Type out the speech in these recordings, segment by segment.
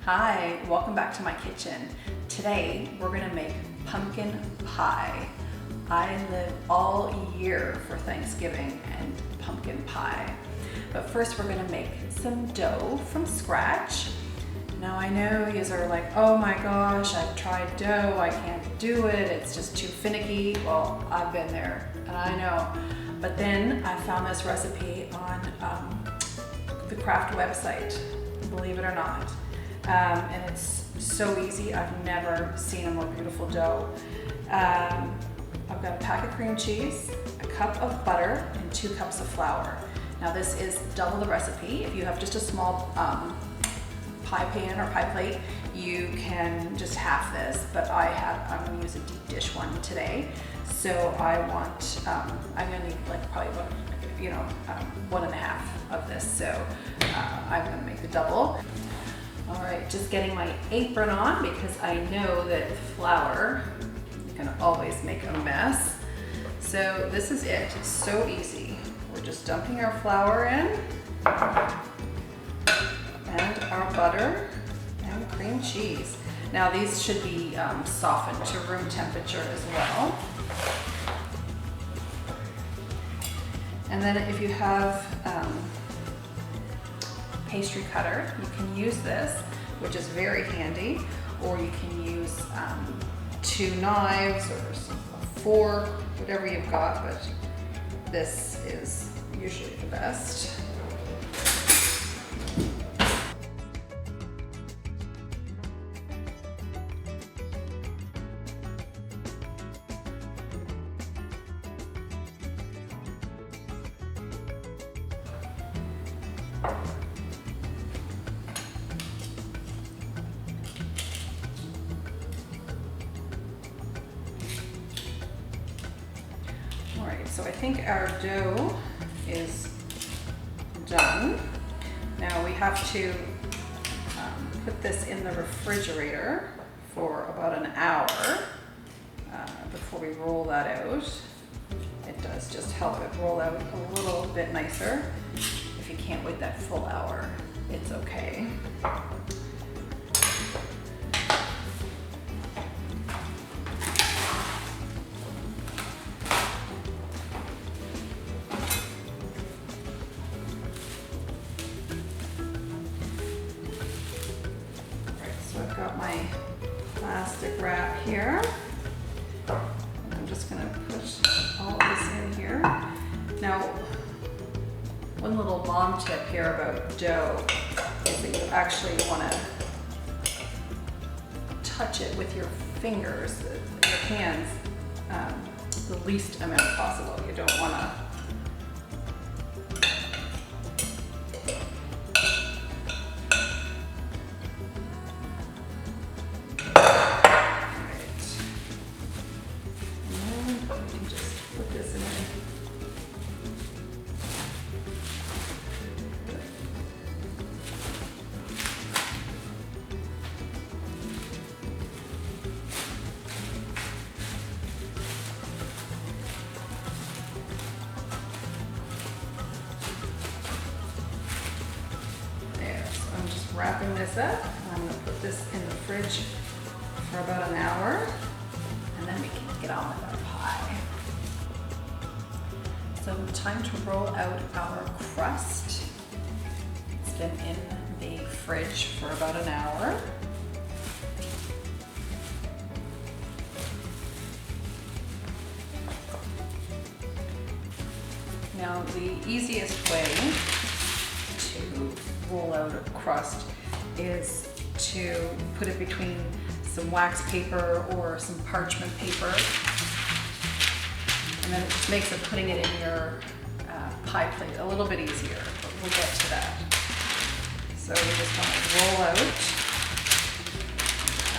Hi, welcome back to my kitchen. Today we're gonna make pumpkin pie. I live all year for Thanksgiving and pumpkin pie. But first we're gonna make some dough from scratch. Now I know you are like, oh my gosh, I've tried dough, I can't do it, it's just too finicky. Well, I've been there and I know. But then I found this recipe on the Kraft website, believe it or not. And it's so easy. I've never seen a more beautiful dough. I've got a pack of cream cheese, a cup of butter, and 2 cups of flour. Now this is double the recipe. If you have just a small pie pan or pie plate, you can just half this, but I'm gonna use a deep dish one today. So I'm gonna need like probably about, 1.5 of this. So I'm gonna make the double. All right, just getting my apron on because I know that flour can always make a mess. So this is it, it's so easy. We're just dumping our flour in and our butter and cream cheese. Now these should be softened to room temperature as well. And then if you have pastry cutter, you can use this, which is very handy, or you can use 2 knives or a fork, whatever you've got, but this is usually the best. Alright, so I think our dough is done. Now we have to put this in the refrigerator for about an hour before we roll that out. It does just help it roll out a little bit nicer. If you can't wait that full hour, it's okay. I've got my plastic wrap here. I'm just gonna put all of this in here. Now, one little mom tip here about dough is that you actually wanna touch it with your fingers, your hands, the least amount possible. You don't wanna wrapping this up. I'm going to put this in the fridge for about an hour and then we can get on with our pie. So time to roll out our crust. It's been in the fridge for about an hour. Now the easiest way to roll out a crust is to put it between some wax paper or some parchment paper, and then it just makes it putting it in your pie plate a little bit easier, but we'll get to that. So we just want to roll out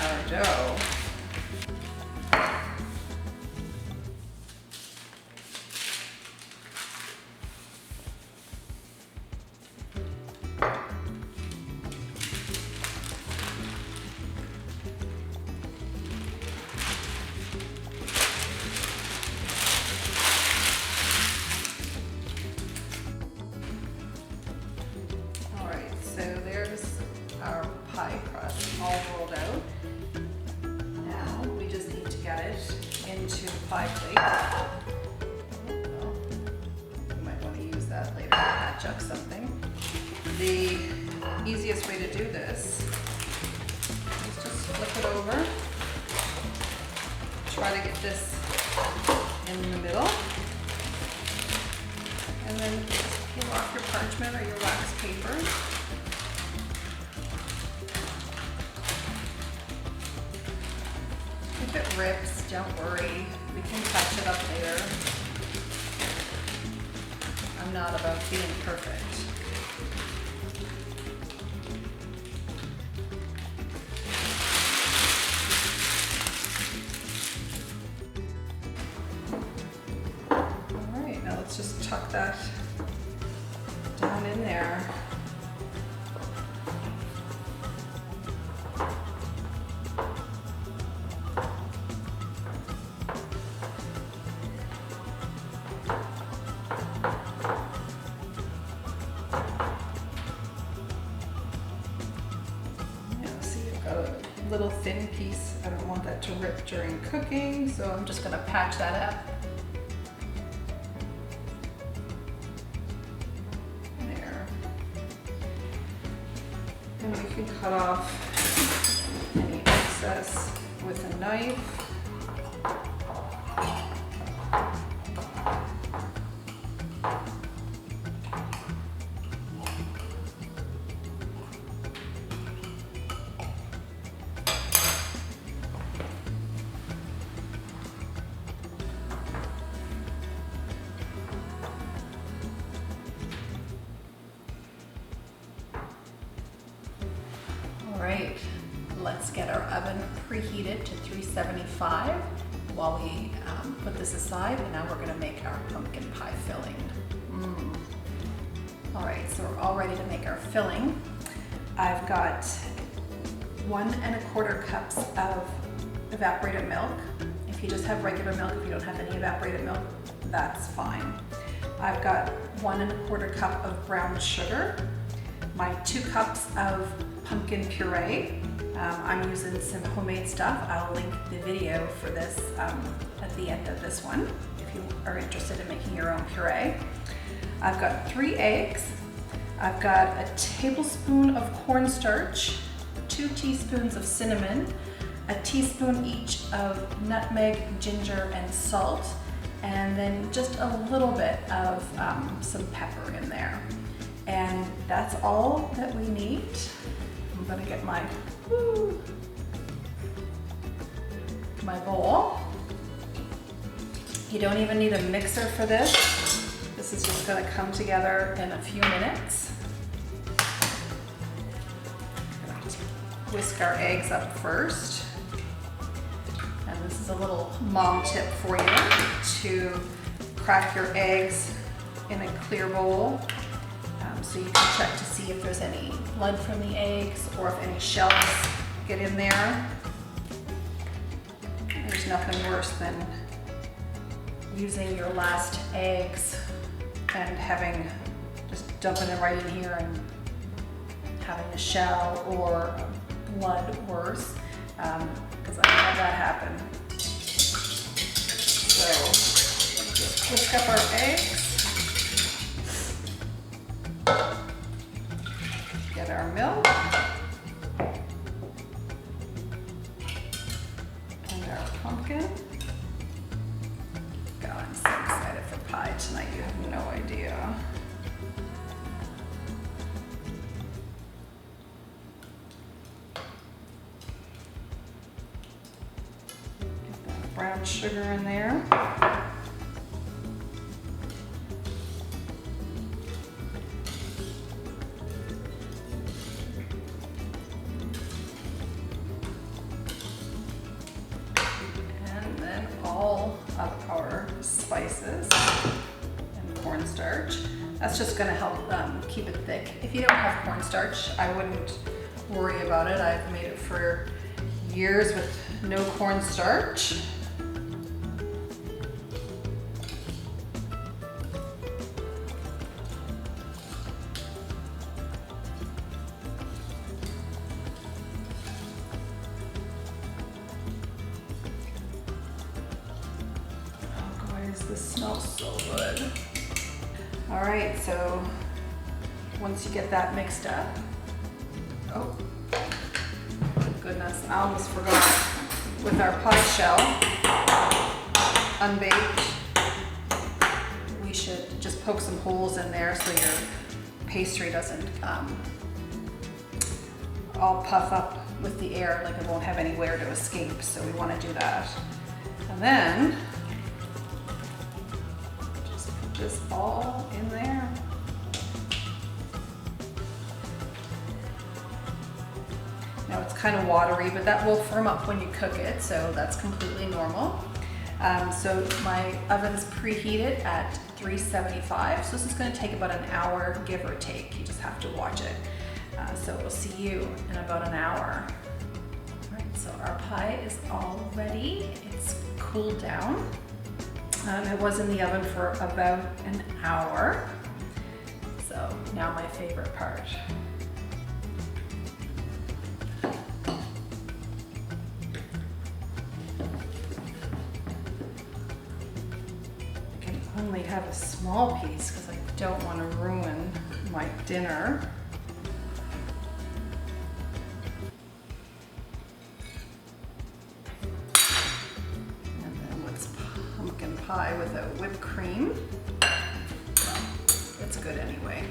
our dough. So there's our pie crust all rolled out. Now we just need to get it into the pie plate. Well, you might want to use that later to patch up something. The easiest way to do this is just flip it over. Try to get this in the middle. And then just peel off your parchment or your wax paper. If it rips, don't worry. We can touch it up later. I'm not about being perfect. Just tuck that down in there. Now see, I've got a little thin piece. I don't want that to rip during cooking, so I'm just gonna patch that up. And we can cut off any excess with a knife. All right, let's get our oven preheated to 375 while we put this aside, and now we're gonna make our pumpkin pie filling. All right, so we're all ready to make our filling. I've got 1 1/4 cups of evaporated milk. If you just have regular milk, if you don't have any evaporated milk, that's fine. I've got 1 1/4 cup of brown sugar, my 2 cups of pumpkin puree. I'm using some homemade stuff. I'll link the video for this at the end of this one if you are interested in making your own puree. I've got 3 eggs. I've got a tablespoon of cornstarch, 2 teaspoons of cinnamon, a teaspoon each of nutmeg, ginger, and salt, and then just a little bit of some pepper in there. And that's all that we need. I'm gonna get my bowl. You don't even need a mixer for this. This is just gonna come together in a few minutes. Whisk our eggs up first. And this is a little mom tip for you to crack your eggs in a clear bowl. So you can check to see if there's any blood from the eggs or if any shells get in there. There's nothing worse than using your last eggs and just dumping them right in here and having a shell or blood worse, because I had that happen. So just whisk up our eggs. Get our milk and our pumpkin. God, I'm so excited for pie tonight, you have no idea. Get that brown sugar in there. All of our spices and cornstarch. That's just going to help keep it thick. If you don't have cornstarch, I wouldn't worry about it. I've made it for years with no cornstarch. This smells so good. All right, so once you get that mixed up, oh, goodness, I almost forgot. With our pie shell, unbaked, we should just poke some holes in there so your pastry doesn't all puff up with the air, like it won't have anywhere to escape. So we want to do that. And then just put this all in there. Now it's kind of watery, but that will firm up when you cook it, so that's completely normal. So my oven's preheated at 375, so this is going to take about an hour, give or take. You just have to watch it. So we'll see you in about an hour. All right, so our pie is all ready. It's cooled down. It was in the oven for about an hour. So now my favorite part. I only have a small piece because I don't want to ruin my dinner. And then what's pumpkin pie without whipped cream? Well, it's good anyway.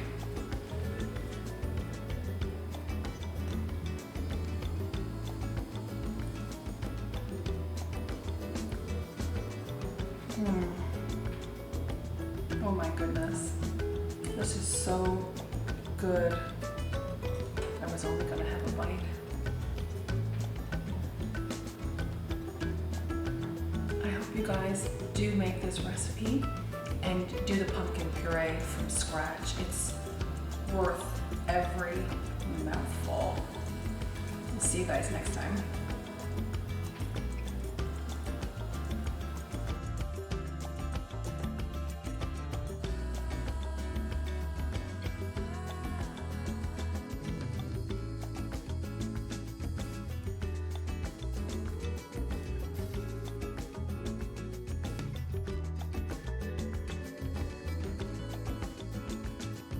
Oh my goodness, this is so good. I was only gonna have a bite. I hope you guys do make this recipe and do the pumpkin puree from scratch. It's worth every mouthful. We'll see you guys next time.